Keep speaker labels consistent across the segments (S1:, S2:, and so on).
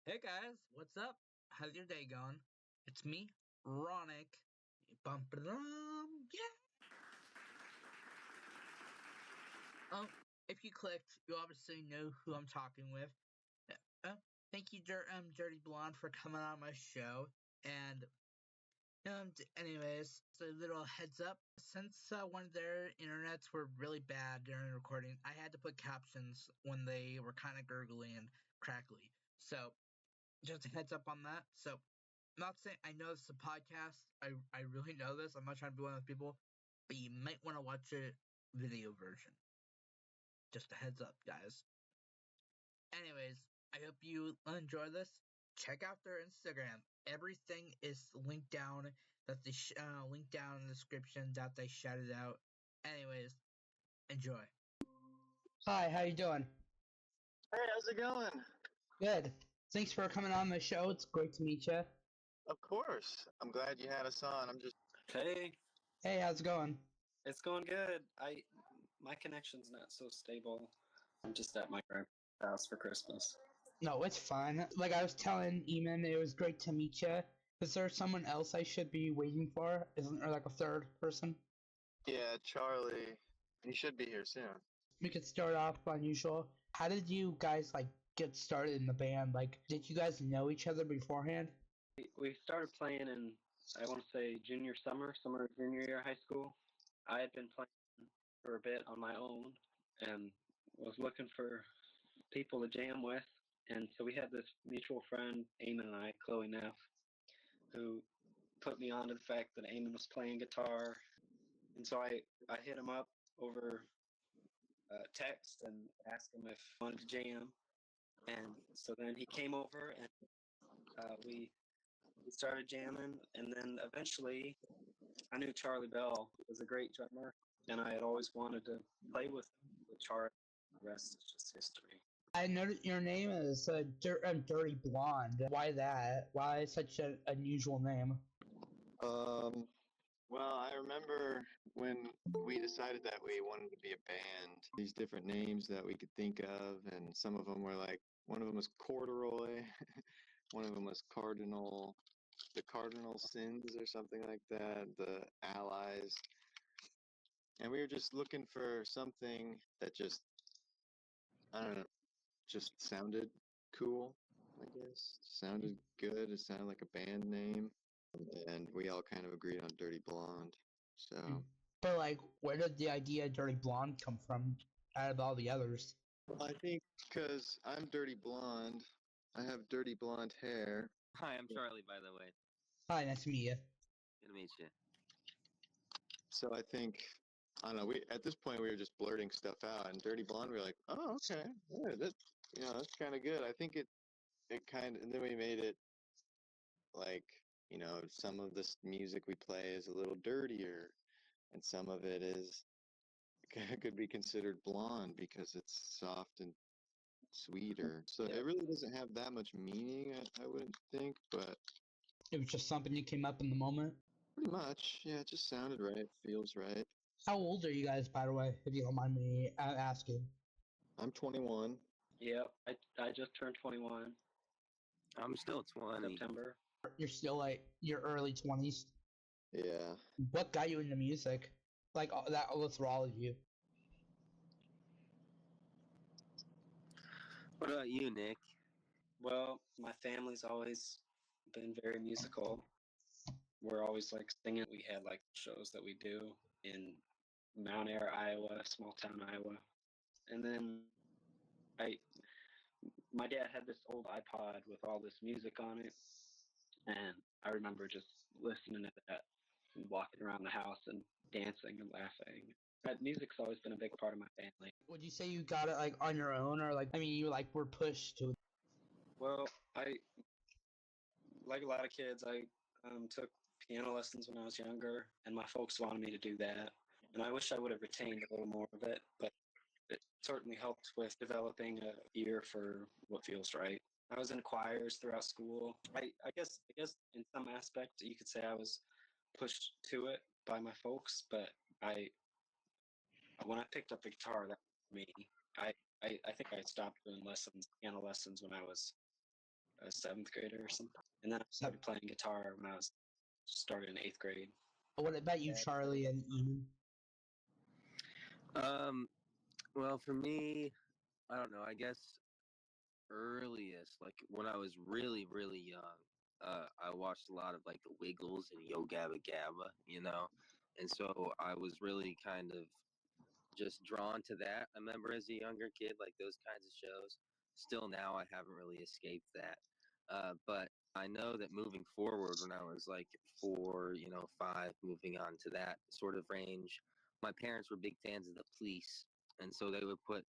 S1: Hey guys, what's up? How's your day going? It's me, Ronick. Bum yeah. If you clicked, you obviously know who I'm talking with. Uh, uh, Thank you, Dirty Blonde, for coming on my show. And anyways, so a little heads up. Since one of their internets were really bad during recording, I had to put captions when they were kind of gurgly and crackly. So just a heads up on that. So I'm not saying I know this is a podcast. I really know this. I'm not trying to be one of those people, but you might want to watch a video version. Just a heads up, guys. Anyways, I hope you enjoy this. Check out their Instagram. Everything is linked down. That they link down in the description that they shouted out. Anyways, enjoy. Hi, how you doing?
S2: Hey, how's it going?
S1: Good. Thanks for coming on the show. It's great to meet you.
S2: Of course. I'm glad you had us on.
S3: Hey,
S1: Hey, how's it going?
S3: it's going good. My connection's not so stable. I'm just at my grandpa's house for Christmas.
S1: No, it's fine. Like I was telling Eamon, it was great to meet you. Is there someone else I should be waiting for? Isn't there like a third person?
S2: Yeah, Charlie. He should be here soon.
S1: We could start off unusual. How did you guys like get started in the band? Like, did you guys know each other beforehand?
S3: We started playing in, I want to say, summer of junior year of high school. I had been playing for a bit on my own and was looking for people to jam with. And so we had this mutual friend, Eamon and I, Chloe Neff, who put me on to the fact that Eamon was playing guitar. And so I hit him up over text and asked him if he wanted to jam. And so then he came over and we started jamming. And then eventually I knew Charlie Bell was a great drummer, and I had always wanted to play with him. With Charlie, the rest is just history.
S1: I noticed your name is Dirty Blonde. Why that? Why such an unusual name?
S2: Um, well, I remember when we decided that we wanted to be a band, these different names that we could think of, and some of them were like, one of them was Corduroy, one of them was Cardinal, the Cardinal Sins or something like that, the Allies. And we were just looking for something that just, I don't know, just sounded cool, I guess. Sounded good. It sounded like a band name. And we all kind of agreed on Dirty Blonde. So
S1: But like, where did the idea Dirty Blonde come from out of all the others?
S2: I think because I'm dirty blonde, I have dirty blonde hair.
S4: Hi, I'm Charlie, by the way.
S1: Hi, nice to meet you.
S4: Good to meet you.
S2: So I think, I don't know, we at this point we were just blurting stuff out, and dirty blonde we were like, oh, okay, yeah, that's kind of good. I think it kind of, and then we made it like, some of this music we play is a little dirtier, and some of it is could be considered blonde because it's soft and sweeter. So
S3: Yeah.
S2: it really doesn't have that much meaning, I wouldn't think, but
S1: It was just something that came up in the moment.
S2: pretty much, yeah, it just sounded right, feels right.
S1: How old are you guys, by the way, if you don't mind me asking?
S2: I'm 21.
S3: Yep. I just turned 21
S4: I'm still 20.
S3: September.
S1: You're still like your early 20s.
S2: Yeah.
S1: What got you into music? Like that was for all of you.
S4: What about you, Nick?
S3: Well, my family's always been very musical. We're always like singing. We had like shows that we do in Mount Air, Iowa, small town Iowa. And then my dad had this old iPod with all this music on it. And I remember just listening to that and walking around the house and dancing and laughing. That music's always been a big part of my family.
S1: Would you say you got it like on your own, or like I mean, you like were pushed to?
S3: Well, like a lot of kids, I took piano lessons when I was younger, and my folks wanted me to do that. And I wish I would have retained a little more of it, but it certainly helped with developing a ear for what feels right. I was in choirs throughout school. I guess in some aspect you could say I was pushed to it by my folks, but when I picked up the guitar, that was me. I think I stopped doing piano lessons when I was a 7th grader or something. And then I started playing guitar when I started in 8th grade.
S1: What about you, Charlie and Ian?
S4: Well, for me, I don't know. I guess earliest, like when I was really, really young, I watched a lot of like the Wiggles and Yo Gabba Gabba, and so I was really kind of just drawn to that. I remember as a younger kid, like those kinds of shows. Still now, I haven't really escaped that. But I know that moving forward, when I was like 4, 5, moving on to that sort of range, my parents were big fans of the Police, and so they would put.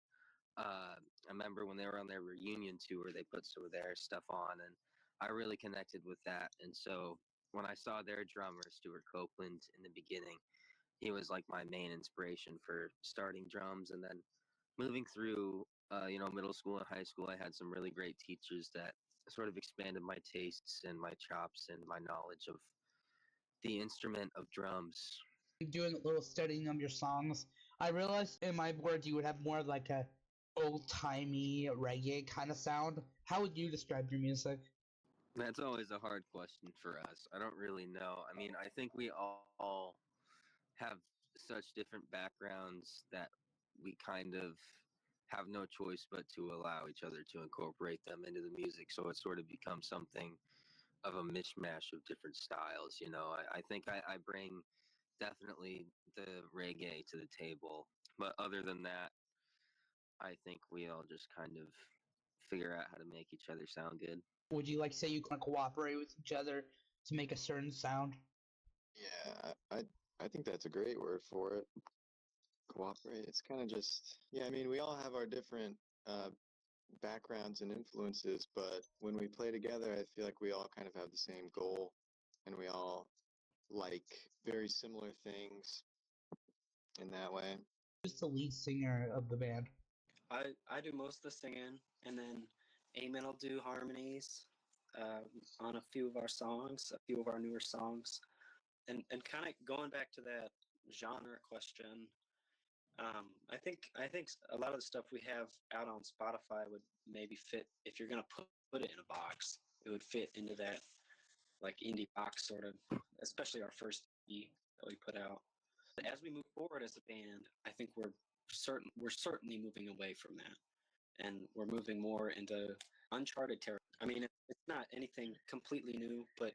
S4: I remember when they were on their reunion tour, they put some of their stuff on, and I really connected with that. And so when I saw their drummer, Stuart Copeland, in the beginning, he was like my main inspiration for starting drums. And then moving through middle school and high school, I had some really great teachers that sort of expanded my tastes and my chops and my knowledge of the instrument of drums.
S1: Doing a little studying of your songs, I realized in my board you would have more like a old timey reggae kind of sound. How would you describe your music?
S4: That's always a hard question for us. I don't really know. I mean, I think we all have such different backgrounds that we kind of have no choice but to allow each other to incorporate them into the music. So it sort of becomes something of a mishmash of different styles. I think I bring definitely the reggae to the table. But other than that, I think we all just kind of figure out how to make each other sound good.
S1: Would you like to say you can cooperate with each other to make a certain sound?
S2: Yeah, I think that's a great word for it. Cooperate. It's kind of just, yeah, I mean, we all have our different uh, backgrounds and influences, but when we play together, I feel like we all kind of have the same goal and we all like very similar things in that way.
S1: Who's the lead singer of the band?
S3: I do most of the singing, and then Eamon will do harmonies on a few of our songs, a few of our newer songs. And kind of going back to that genre question, I think a lot of the stuff we have out on Spotify would maybe fit if you're gonna put it in a box. It would fit into that like indie box sort of, especially our first EP that we put out. As we move forward as a band, I think we're certainly moving away from that, and we're moving more into uncharted territory. I mean, it's not anything completely new, but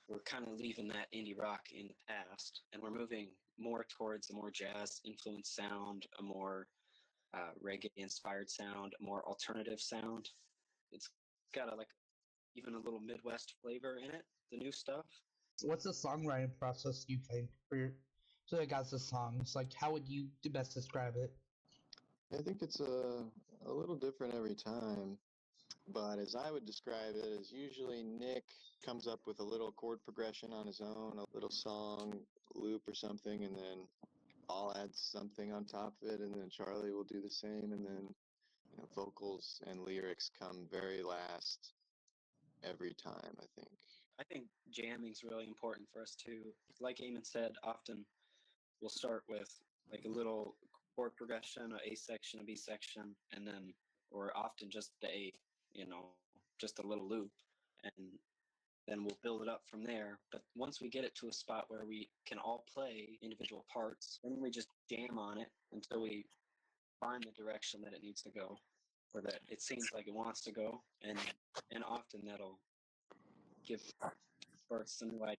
S3: we're kind of leaving that indie rock in the past, and we're moving more towards a more jazz influenced sound, a more reggae inspired sound, a more alternative sound. It's got a like even a little Midwest flavor in it. The new stuff.
S1: What's the songwriting process you think for your so it got the songs? Like, how would you best describe it?
S2: I think it's a little different every time, but as I would describe it, is usually Nick comes up with a little chord progression on his own, a little song loop or something, and then I'll add something on top of it, and then Charlie will do the same, and then vocals and lyrics come very last every time, I think.
S3: I think jamming is really important for us too. Like Eamon said, often we'll start with like a little chord progression, an A section, a B section, and then or often just the A, just a little loop, and then we'll build it up from there. But once we get it to a spot where we can all play individual parts, then we just jam on it until we find the direction that it needs to go, or that it seems like it wants to go, and often that'll give birth some new ideas.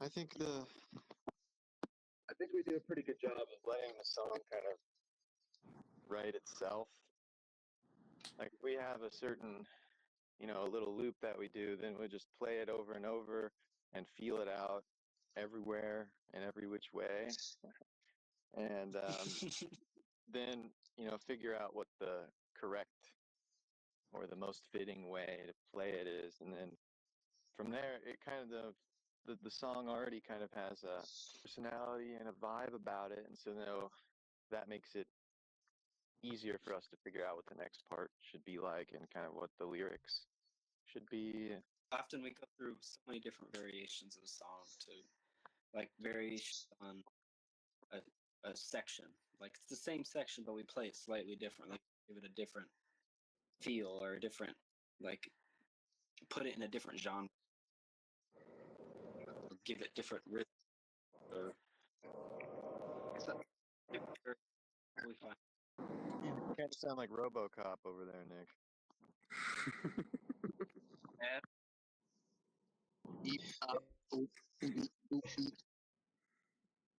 S2: I think we do a pretty good job of letting the song kind of write itself. Like if we have a certain, a little loop that we do, then we'll just play it over and over and feel it out everywhere and every which way. And then, figure out what the correct or the most fitting way to play it is. And then from there, it kind of, the song already kind of has a personality and a vibe about it. And so now that makes it easier for us to figure out what the next part should be like and kind of what the lyrics should be.
S3: Often we go through so many different variations of the song to like variations on a section. Like it's the same section, but we play it slightly differently, give it a different feel or a different like put it in a different genre or give it different rhythm or something really fun.
S2: You kind of sound like RoboCop over there, Nick.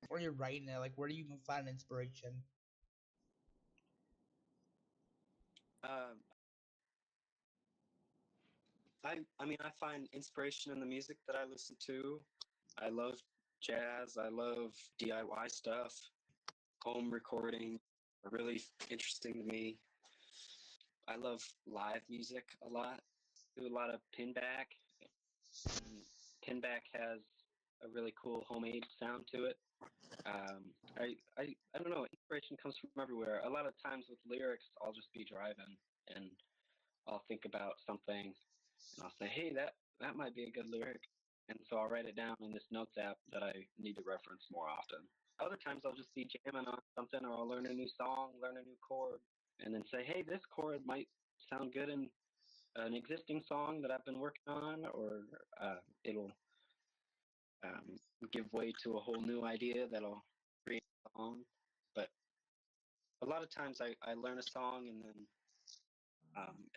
S1: Or you're writing it, like where do you even find inspiration?
S3: I mean, I find inspiration in the music that I listen to. I love jazz. I love DIY stuff. Home recording are really interesting to me. I love live music a lot. Do a lot of pinback. And pinback has a really cool homemade sound to it. I don't know. Inspiration comes from everywhere. A lot of times with lyrics, I'll just be driving and I'll think about something and I'll say, hey, that might be a good lyric. And so I'll write it down in this notes app that I need to reference more often. Other times I'll just be jamming on something or I'll learn a new song, learn a new chord, and then say, hey, this chord might sound good in an existing song that I've been working on, or it'll give way to a whole new idea that'll create a song. But a lot of times I learn a song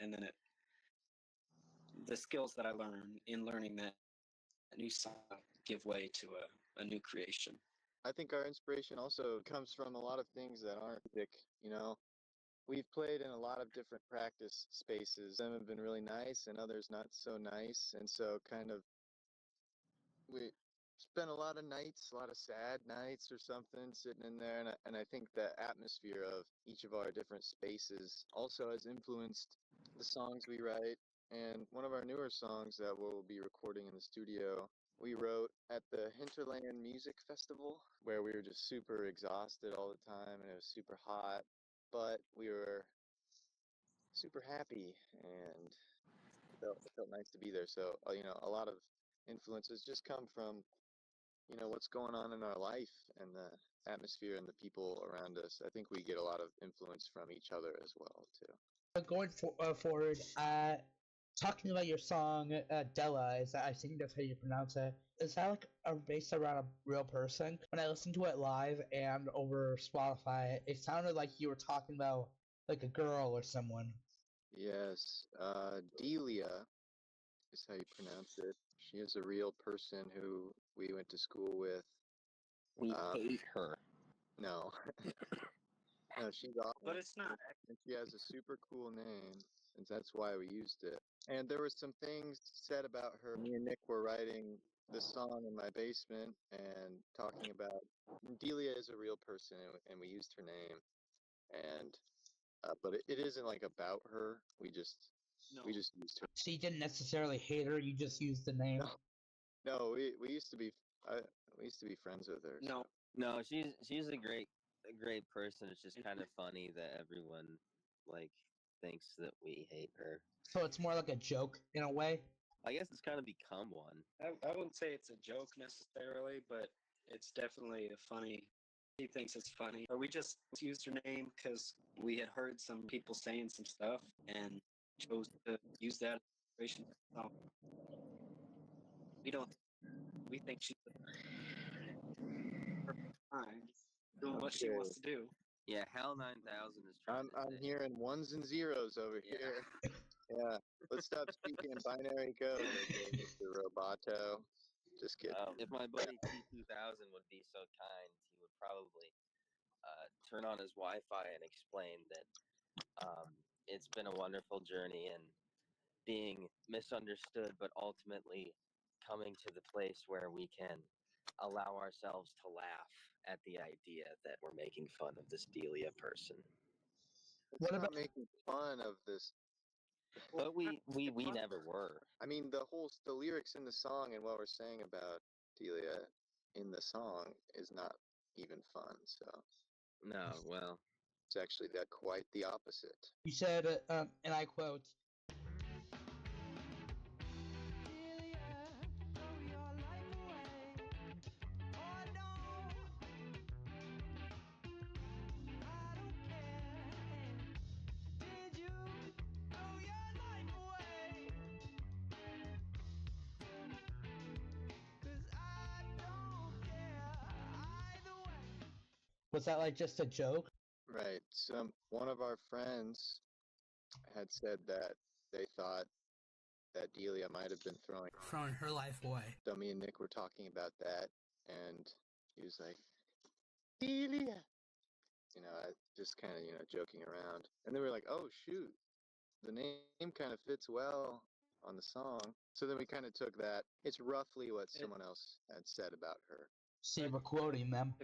S3: and then the skills that I learn in learning that new song give way to a new creation.
S2: I think our inspiration also comes from a lot of things that aren't music, you know. We've played in a lot of different practice spaces. Some have been really nice and others not so nice. And so kind of we spent a lot of nights, a lot of sad nights or something sitting in there. And I think the atmosphere of each of our different spaces also has influenced the songs we write. And one of our newer songs that we'll be recording in the studio, we wrote at the Hinterland Music Festival, where we were just super exhausted all the time and it was super hot, but we were super happy and it felt nice to be there. So, you know, a lot of influences just come from, you know, what's going on in our life and the atmosphere and the people around us. I think we get a lot of influence from each other as well, too.
S1: Going forward, talking about your song Delia, is that, I think that's how you pronounce it. Is that like based around a real person? When I listened to it live and over Spotify, it sounded like you were talking about like a girl or someone.
S2: Yes, Delia is how you pronounce it. She is a real person who we went to school with.
S4: We hate her.
S2: No. No, she's awesome.
S3: But it's not.
S2: And she has a super cool name, and that's why we used it. And there were some things said about her. Me and Nick were writing this song in my basement and talking about Delia is a real person, and we used her name. And but it isn't like about her. We just used her.
S1: So you didn't necessarily hate her; you just used the name.
S2: No, we used to be we used to be friends with her.
S3: No,
S4: No, she's a great person. It's just kind of funny that everyone like thinks that we hate her.
S1: So it's more like a joke in a way.
S4: I guess it's kind of become one.
S3: I wouldn't say it's a joke necessarily, but it's definitely a funny. He thinks it's funny. Or we just used her name because we had heard some people saying some stuff and chose to use that as inspiration. So we don't. We think she's perfect fine doing what she wants to do.
S4: Yeah, Hell 9000 is trying
S2: I'm hearing ones and zeros over here. Yeah, let's stop speaking in binary code, okay, Mr. Roboto. Just kidding.
S4: If my buddy T2000 would be so kind, he would probably turn on his Wi-Fi and explain that it's been a wonderful journey and being misunderstood, but ultimately coming to the place where we can allow ourselves to laugh at the idea that we're making fun of this Delia person.
S2: What about making fun of this?
S4: But we never were.
S2: I mean, the lyrics in the song and what we're saying about Delia in the song is not even fun. So
S4: no, well,
S2: it's actually quite the opposite.
S1: You said, and I quote, Was that like just a joke?
S2: Right. One of our friends had said that they thought that Delia might have been
S1: Throwing her life away.
S2: So me and Nick were talking about that, and he was like, Delia! Just kind of, joking around. And then we were like, oh, shoot, the name kind of fits well on the song. So then we kind of took that. It's roughly what someone else had said about her.
S1: So you were quoting them.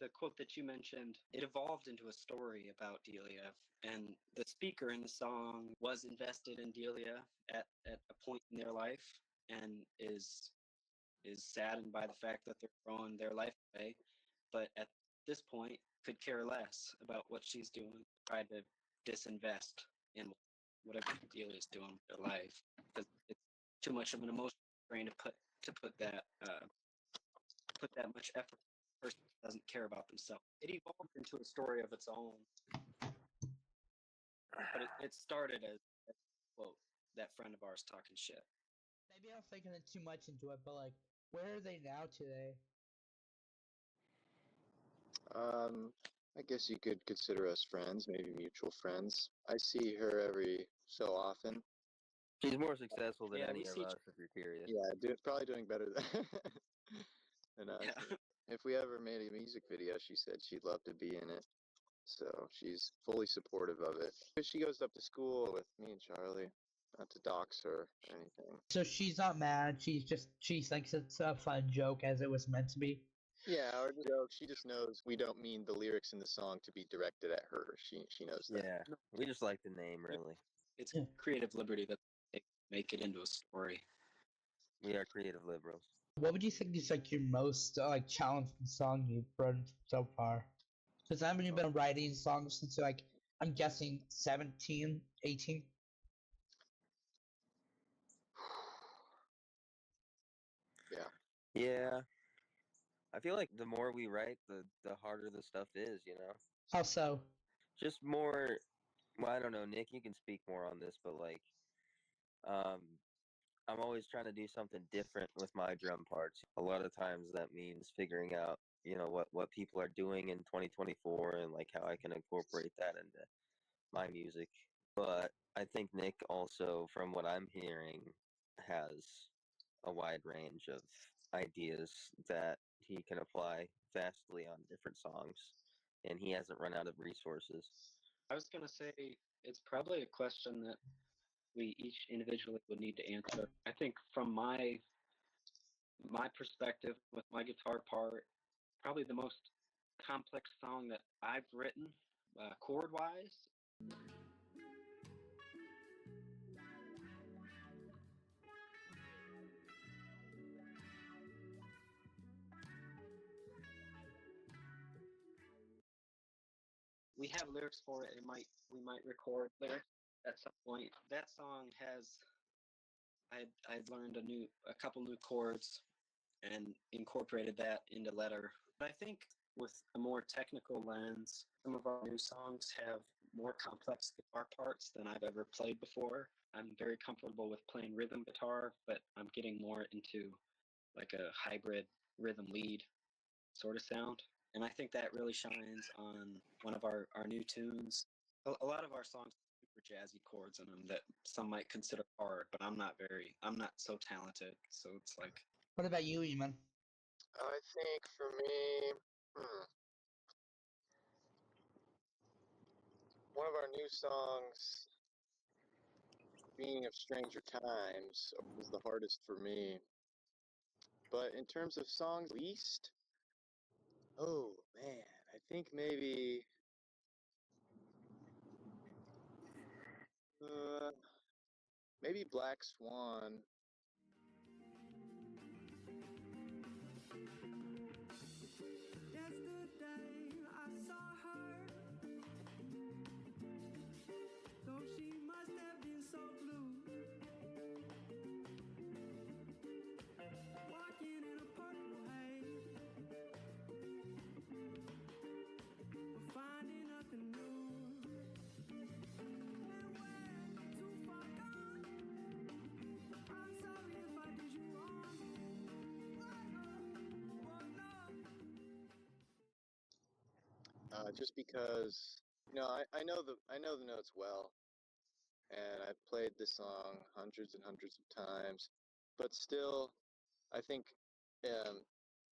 S3: The quote that you mentioned, it evolved into a story about Delia, and the speaker in the song was invested in Delia at a point in their life, and is saddened by the fact that they're throwing their life away, but at this point could care less about what she's doing, tried to disinvest in whatever Delia's doing with their life, because it's too much of an emotional strain to put that much effort. The person doesn't care about themselves. It evolved into a story of its own, but it started as quote that friend of ours talking shit.
S1: Maybe I was thinking too much into it, but like, where are they now today?
S2: I guess you could consider us friends, maybe mutual friends. I see her every so often.
S4: She's more successful than
S3: Yeah,
S4: any
S3: we
S4: of
S3: see
S4: us, if you're curious.
S2: Yeah, probably doing better than us.
S3: Yeah.
S2: If we ever made a music video, she said she'd love to be in it. So she's fully supportive of it. She goes up to school with me and Charlie. Not to dox her or anything.
S1: So she's not mad. She thinks it's a fun joke as it was meant to be.
S2: Yeah, or the joke. She just knows we don't mean the lyrics in the song to be directed at her. She knows that.
S4: Yeah, we just like the name, really.
S3: It's creative liberty that they make it into a story.
S4: We are creative liberals.
S1: What would you think is like your most like challenging song you've written so far? Because I haven't been writing songs since like I'm guessing 17, 18.
S4: Yeah. I feel like the more we write, the harder the stuff is, you know?
S1: How so?
S4: Just more, well, I don't know, Nick, you can speak more on this, but like, I'm always trying to do something different with my drum parts. A lot of times that means figuring out, what people are doing in 2024 and like how I can incorporate that into my music. But I think Nick also, from what I'm hearing, has a wide range of ideas that he can apply vastly on different songs, and he hasn't run out of resources.
S3: I was gonna say it's probably a question that we each individually would need to answer. I think from my perspective with my guitar part, probably the most complex song that I've written, chord wise. We have lyrics for it. We might record lyrics at some point. That song has I'd learned a couple new chords and incorporated that into letter. But I think with a more technical lens, some of our new songs have more complex guitar parts than I've ever played before. I'm very comfortable with playing rhythm guitar, but I'm getting more into like a hybrid rhythm lead sort of sound. And I think that really shines on one of our new tunes. A lot of our songs have super jazzy chords in them that some might consider hard, but I'm not so talented. So it's like.
S1: What about you, Eamon?
S2: I think for me, one of our new songs, Being of Stranger Times, was the hardest for me. But in terms of songs least, oh man, I think maybe Black Swan. just because I know the notes well, and I've played this song hundreds and hundreds of times, but still, I think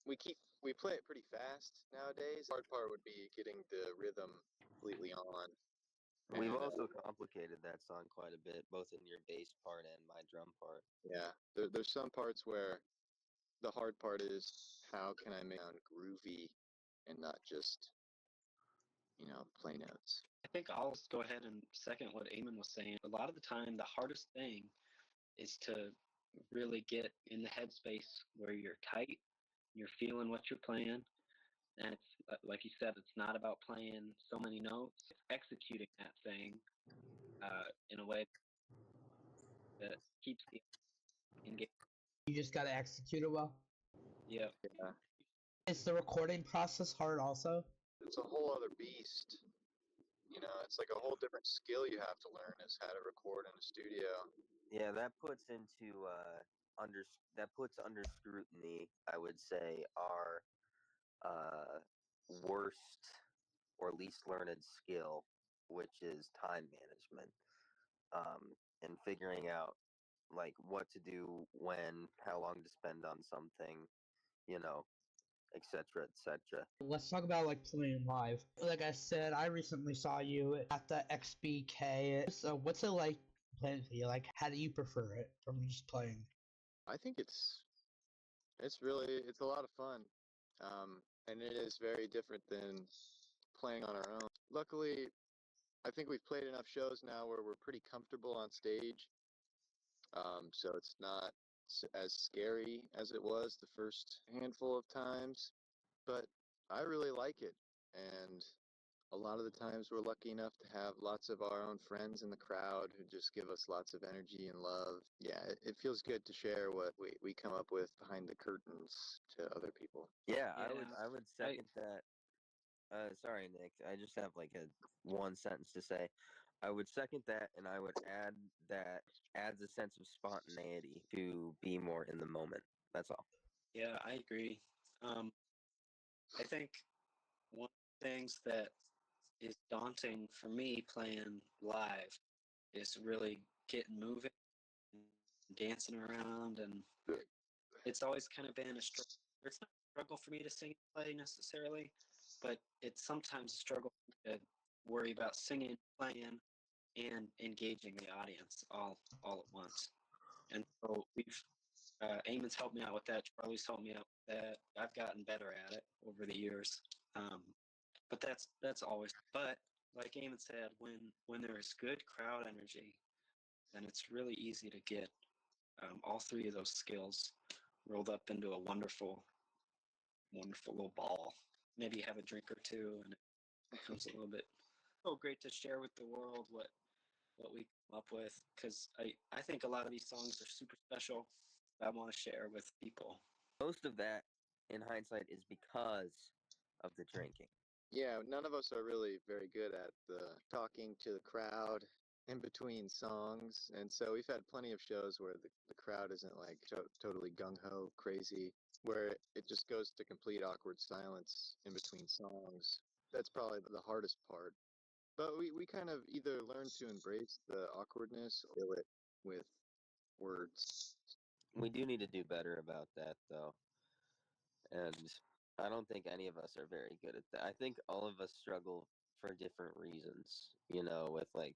S2: we play it pretty fast nowadays. The hard part would be getting the rhythm completely on.
S4: We've
S2: And,
S4: also complicated that song quite a bit, both in your bass part and my drum part.
S2: Yeah, there's some parts where the hard part is how can I make it sound groovy and not just play notes.
S3: I think I'll go ahead and second what Eamon was saying. A lot of the time, the hardest thing is to really get in the headspace where you're tight, you're feeling what you're playing, and it's like you said, it's not about playing so many notes. It's executing that thing in a way that keeps the engaged.
S1: You just gotta execute it well.
S3: Yeah.
S2: Yeah,
S1: Is the recording process hard also?
S2: it's a whole other beast. It's like a whole different skill you have to learn is how to record in a studio.
S4: Yeah, that puts under scrutiny, I would say, our worst or least learned skill, which is time management, and figuring out like what to do when, how long to spend on something, etc., etc.
S1: Let's talk about like playing live. Like I said, I recently saw you at the XBK. So what's it like playing for you? Like, how do you prefer it from just playing?
S2: I think it's a lot of fun, and it is very different than playing on our own. Luckily, I think we've played enough shows now where we're pretty comfortable on stage, so it's not as scary as it was the first handful of times. But I really like it, and a lot of the times we're lucky enough to have lots of our own friends in the crowd who just give us lots of energy and love. Yeah, it feels good to share what we come up with behind the curtains to other people.
S4: Yeah,
S3: Yeah.
S4: I would second that. Sorry, Nick. I just have like a one sentence to say. I would second that, and I would add that adds a sense of spontaneity to be more in the moment. That's all.
S3: Yeah, I agree. I think one of the things that is daunting for me playing live is really getting moving and dancing around, and it's always kind of been a struggle. It's not a struggle for me to sing and play necessarily, but it's sometimes a struggle to worry about singing, playing, and engaging the audience all at once. And so we've Eamon's helped me out with that. Charlie's helped me out with that. I've gotten better at it over the years. But that's always. But like Eamon said, when there is good crowd energy, then it's really easy to get all three of those skills rolled up into a wonderful, wonderful little ball. Maybe you have a drink or two, and it becomes a little bit so great to share with the world what we come up with, because I think a lot of these songs are super special. I want to share with people.
S4: Most of that, in hindsight, is because of the drinking.
S2: Yeah, none of us are really very good at the talking to the crowd in between songs, and so we've had plenty of shows where the crowd isn't like totally gung-ho crazy, where it just goes to complete awkward silence in between songs. That's probably the hardest part. But we kind of either learn to embrace the awkwardness or fill it with words.
S4: We do need to do better about that, though. And I don't think any of us are very good at that. I think all of us struggle for different reasons, with like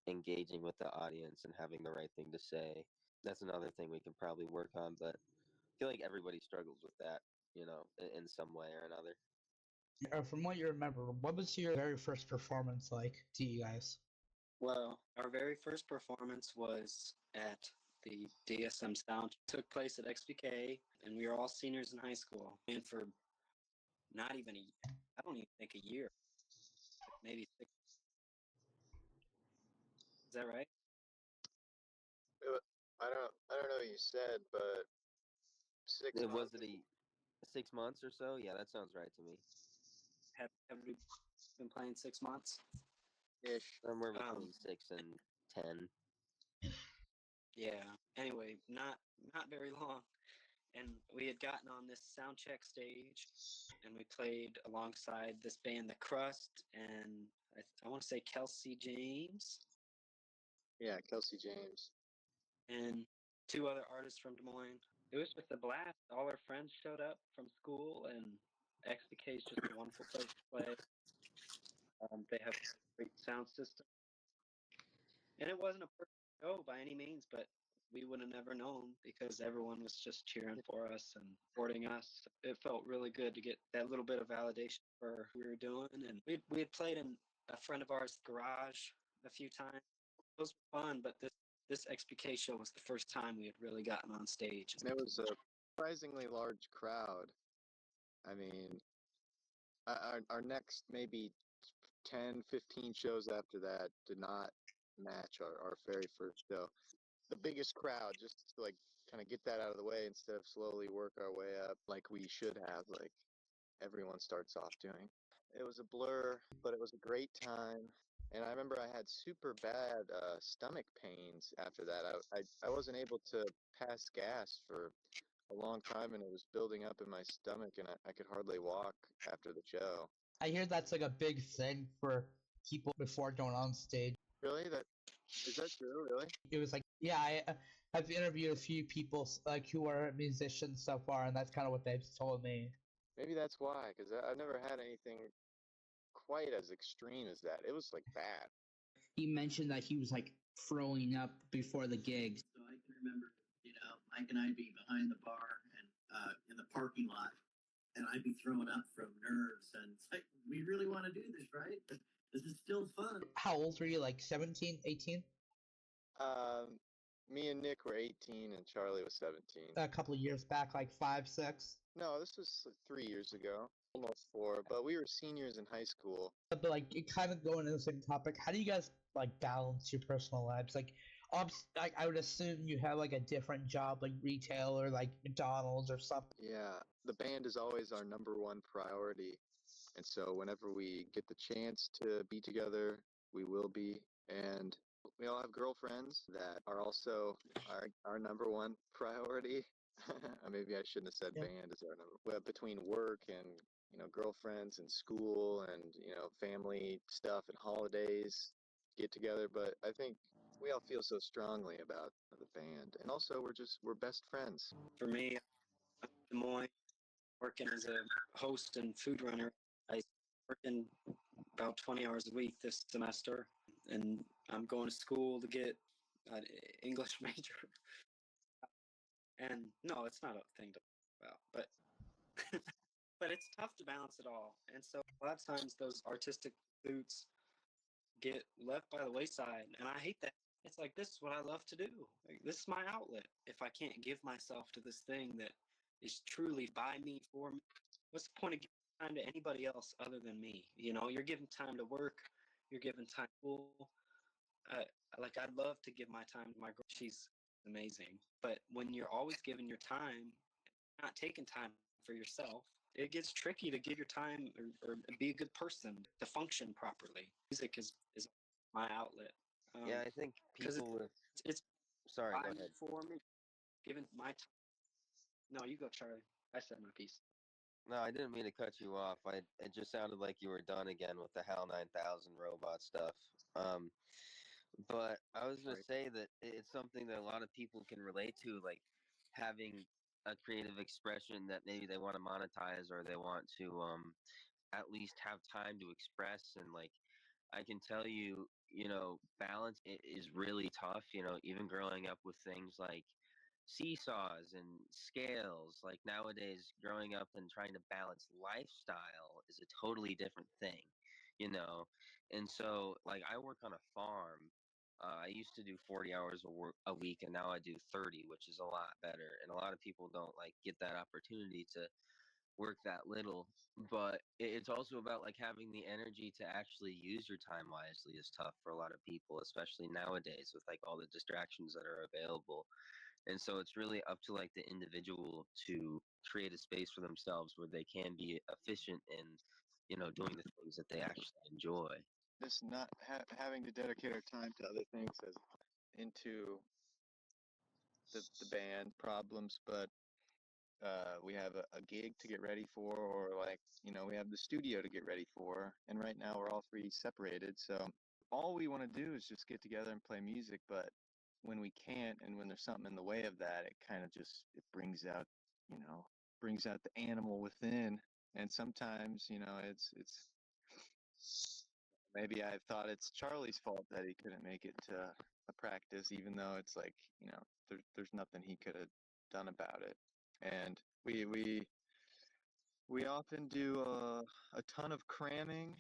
S4: engaging with the audience and having the right thing to say. That's another thing we can probably work on, but I feel like everybody struggles with that, in some way or another.
S1: From what you remember, what was your very first performance like to you guys?
S3: Well, our very first performance was at the DSM Sound. It took place at XBK, and we were all seniors in high school. And for not even I don't even think a year, maybe 6. Is that right?
S2: I don't know what you said, but 6 months.
S4: Was it 6 months or so? Yeah, that sounds right to me.
S3: Have we been playing 6 months?
S2: Ish.
S4: Somewhere between 6 and 10.
S3: Yeah. Anyway, not very long. And we had gotten on this sound check stage, and we played alongside this band, The Crust, and I want to say Kelsey James.
S2: Yeah, Kelsey James.
S3: And 2 other artists from Des Moines. It was just a blast. All our friends showed up from school, and XBK is just a wonderful place to play. They have a great sound system. And it wasn't a perfect show by any means, but we would have never known because everyone was just cheering for us and supporting us. It felt really good to get that little bit of validation for who we were doing. And we had played in a friend of ours' garage a few times. It was fun, but this XBK show was the first time we had really gotten on stage.
S2: And it was a surprisingly large crowd. I mean, our next maybe 10, 15 shows after that did not match our very first show. The biggest crowd, just to like kind of get that out of the way instead of slowly work our way up like we should have, like everyone starts off doing. It was a blur, but it was a great time. And I remember I had super bad stomach pains after that. I wasn't able to pass gas for a long time, and it was building up in my stomach, and I could hardly walk after the show.
S1: I hear that's like a big thing for people before going on stage.
S2: Really? Is that true? Really?
S1: It was like, yeah, I've interviewed a few people like who are musicians so far, and that's kind of what they've told me.
S2: Maybe that's why, because I've never had anything quite as extreme as that. It was like bad.
S1: He mentioned that he was like throwing up before the gigs.
S5: So I can remember, Mike and I'd be behind the bar and in the parking lot, and I'd be throwing up from nerves. And it's like, we really want to do this, right? But this is still fun.
S1: How old were you? Like 17, 18?
S2: Me and Nick were 18, and Charlie was 17.
S1: A couple of years back, like 5, 6.
S2: No, this was 3 years ago, almost 4. But we were seniors in high school.
S1: But like, it kind of going into the same topic. How do you guys like balance your personal lives? Like, I would assume you have like a different job, like retail or like McDonald's or something.
S2: Yeah, the band is always our number one priority. And so whenever we get the chance to be together, we will be. And we all have girlfriends that are also our number one priority. Maybe I shouldn't have said
S1: Yeah.
S2: band is our number. Well, between work and girlfriends and school and family stuff and holidays, get together. But I think we all feel so strongly about the band, and also we're best friends.
S3: For me, I'm in Des Moines, working as a host and food runner. I working about 20 hours a week this semester, and I'm going to school to get an English major. And no, it's not a thing to talk about, but but it's tough to balance it all. And so a lot of times those artistic pursuits get left by the wayside, and I hate that. It's like, this is what I love to do. Like, this is my outlet. If I can't give myself to this thing that is truly by me, for me, what's the point of giving time to anybody else other than me? You're giving time to work, you're giving time to school. Like, I'd love to give my time to my girl. She's amazing. But when you're always giving your time, not taking time for yourself, it gets tricky to give your time or be a good person to function properly. Music is my outlet.
S4: Yeah, I think people with
S3: it's
S4: sorry, go ahead.
S3: for me, given my time. No, you go, Charlie. I said my piece.
S4: No, I didn't mean to cut you off. It just sounded like you were done again with the HAL 9000 robot stuff. But I was going to say that it's something that a lot of people can relate to, like having a creative expression that maybe they want to monetize or they want to at least have time to express. And like, I can tell you, balance is really tough, even growing up with things like seesaws and scales. Like nowadays, growing up and trying to balance lifestyle is a totally different thing, you know? And so, like, I work on a farm. I used to do 40 hours a week, and now I do 30, which is a lot better. And a lot of people don't like get that opportunity to work that little. But it's also about like having the energy to actually use your time wisely is tough for a lot of people, especially nowadays with like all the distractions that are available. And so it's really up to like the individual to create a space for themselves where they can be efficient in, doing the things that they actually enjoy.
S2: Just not having to dedicate our time to other things as into the band problems, but we have a gig to get ready for, or like, we have the studio to get ready for. And right now we're all three separated. So all we want to do is just get together and play music. But when we can't, and when there's something in the way of that, it kind of just, it brings out the animal within. And sometimes, it's maybe I've thought it's Charlie's fault that he couldn't make it to a practice, even though it's like, there's nothing he could have done about it. And we often do a ton of cramming,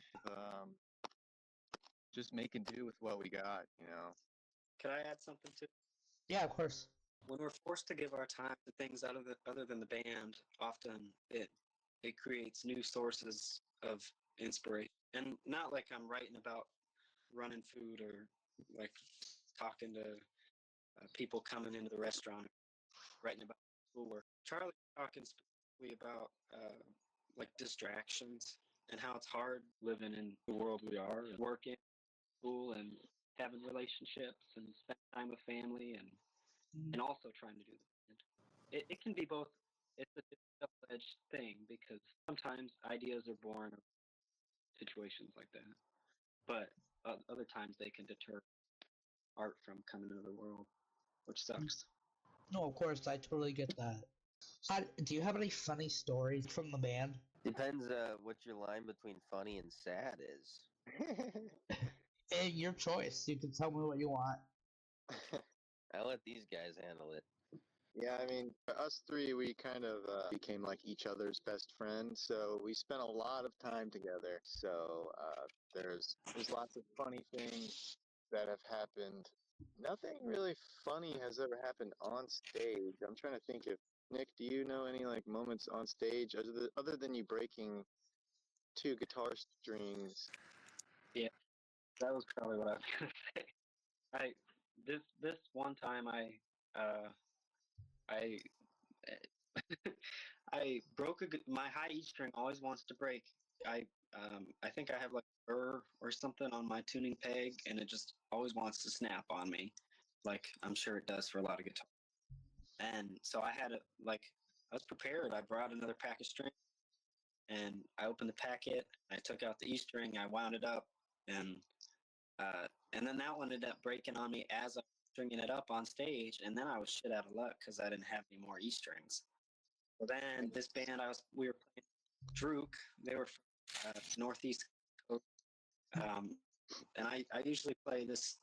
S2: just making do with what we got.
S3: Could I add something to?
S1: Yeah, of course.
S3: When we're forced to give our time to things other than the band, often it creates new sources of inspiration. And not like I'm writing about running food or like talking to people coming into the restaurant, writing about schoolwork. Charlie talking specifically about like distractions and how it's hard living in the world we are, working, school, and having relationships and spend time with family and also trying to do the band. It can be both. It's a double-edged thing because sometimes ideas are born of situations like that, but other times they can deter art from coming into the world, which sucks.
S1: No, of course, I totally get that. Do you have any funny stories from the band?
S4: Depends what your line between funny and sad is.
S1: Your choice. You can tell me what you want.
S4: I'll let these guys handle it.
S2: Yeah, I mean, for us three, we kind of became like each other's best friends, so we spent a lot of time together. So there's lots of funny things that have happened. Nothing really funny has ever happened on stage. I'm trying to think if Nick, do you know any like moments on stage other than you breaking two guitar strings?
S3: Yeah, that was probably what I was gonna say. This one time I I broke my high E string always wants to break. I think I have like a burr or something on my tuning peg, and it just always wants to snap on me, like I'm sure it does for a lot of guitars. And so I had I was prepared. I brought another pack of string, and I opened the packet. I took out the E string. I wound it up, and and then that one ended up breaking on me as I was stringing it up on stage. And then I was shit out of luck because I didn't have any more E strings. So then this band we were playing, Drook. They were from Northeast Coast, and I usually play this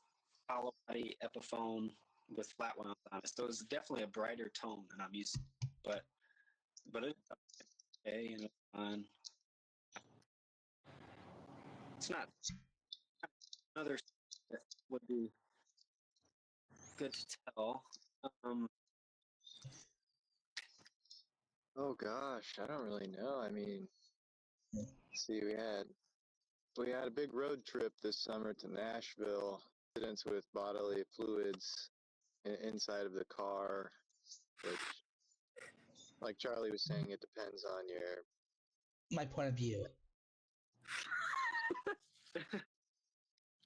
S3: hollow body Epiphone with flat wounds on it. So it's definitely a brighter tone than I'm used to. But it's okay and it's fun. It's not another that would be good to tell.
S2: Oh gosh, I don't really know. I mean, let's see, we had a big road trip this summer to Nashville. Incidents with bodily fluids inside of the car, which, like Charlie was saying, it depends on
S1: My point of view.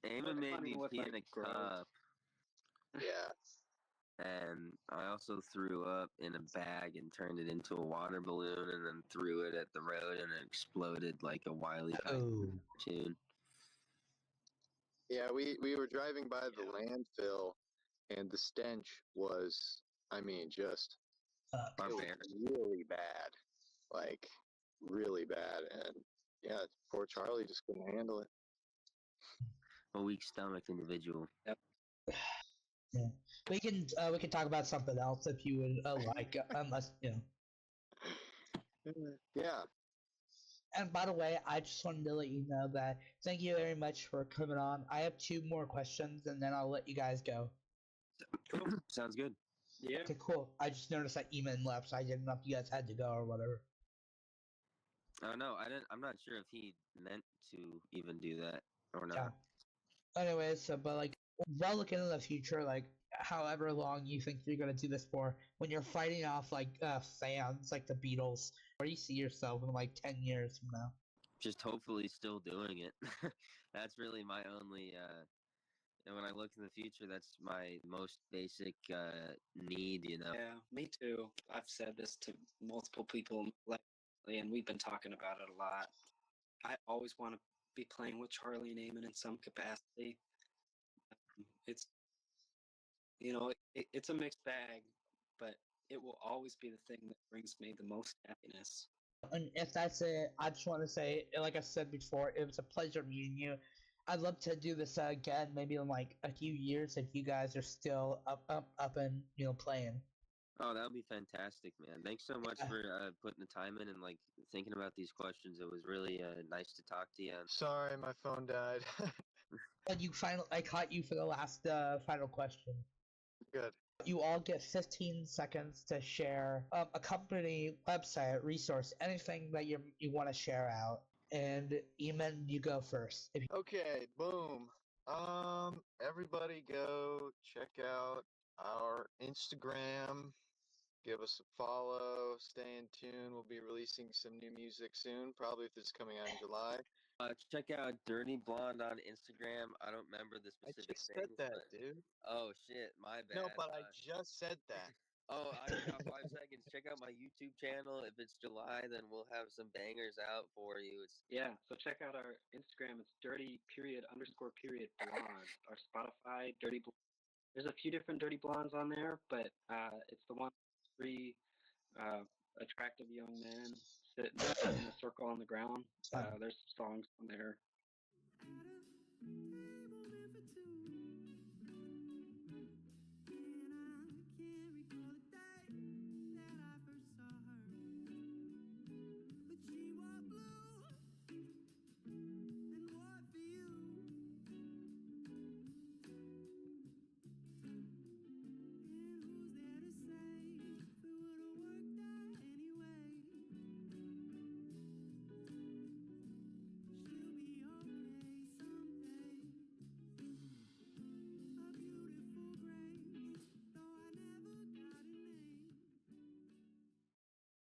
S4: Eamon made me pee in a cup.
S2: Yeah.
S4: And I also threw up in a bag and turned it into a water balloon and then threw it at the road and it exploded like a Wile E. Coyote cartoon.
S2: Yeah, we were driving by the landfill and the stench was, I mean, just really bad. Like, really bad. And yeah, poor Charlie just couldn't handle it.
S4: A weak stomach individual.
S3: Yep.
S1: Yeah. We can talk about something else if you would like, unless
S2: Yeah.
S1: And by the way, I just wanted to let you know that thank you very much for coming on. I have 2 more questions, and then I'll let you guys go.
S3: Cool.
S4: Sounds good.
S3: Yeah.
S1: Okay, cool. I just noticed that Eamon left, so I didn't know if you guys had to go or whatever.
S4: Oh no, I didn't. I'm not sure if he meant to even do that or not.
S1: Yeah. Anyways, but like, well, looking into the future, like, however long you think you're gonna do this for, when you're fighting off like fans like the Beatles, where do you see yourself in like 10 years from now?
S4: Just hopefully still doing it. That's really my only And when I look in the future, that's my most basic need, you know.
S3: Yeah, me too. I've said this to multiple people lately, and we've been talking about it a lot. I always want to be playing with Charlie and Eamon in some capacity. It's it's a mixed bag, but it will always be the thing that brings me the most happiness.
S1: And if that's it, I just want to say, like I said before, it was a pleasure meeting you. I'd love to do this again, maybe in like a few years if you guys are still up and playing.
S4: Oh, that would be fantastic, man. Thanks so much for putting the time in and like thinking about these questions. It was really nice to talk to you.
S2: Sorry, my phone died.
S1: But I caught you for the last final question.
S2: Good.
S1: You all get 15 seconds to share a company, website, resource, anything that you want to share out. And Eamon, you go first.
S2: Okay, boom. Everybody go check out our Instagram. Give us a follow. Stay in tune. We'll be releasing some new music soon, probably if it's coming out in July.
S4: Check out Dirty Blonde on Instagram. I don't remember the
S2: I
S4: specific
S2: just
S4: things,
S2: said that,
S4: but
S2: dude.
S4: oh shit, my bad.
S2: No, but I just said that.
S4: Oh, I only got 5 seconds. Check out my YouTube channel. If it's July, then we'll have some bangers out for you.
S3: So check out our Instagram. It's dirty_blonde. Our Spotify, Dirty Blonde. There's a few different Dirty Blondes on there, but it's the one three attractive young men sitting in a circle on the ground. There's some songs on there.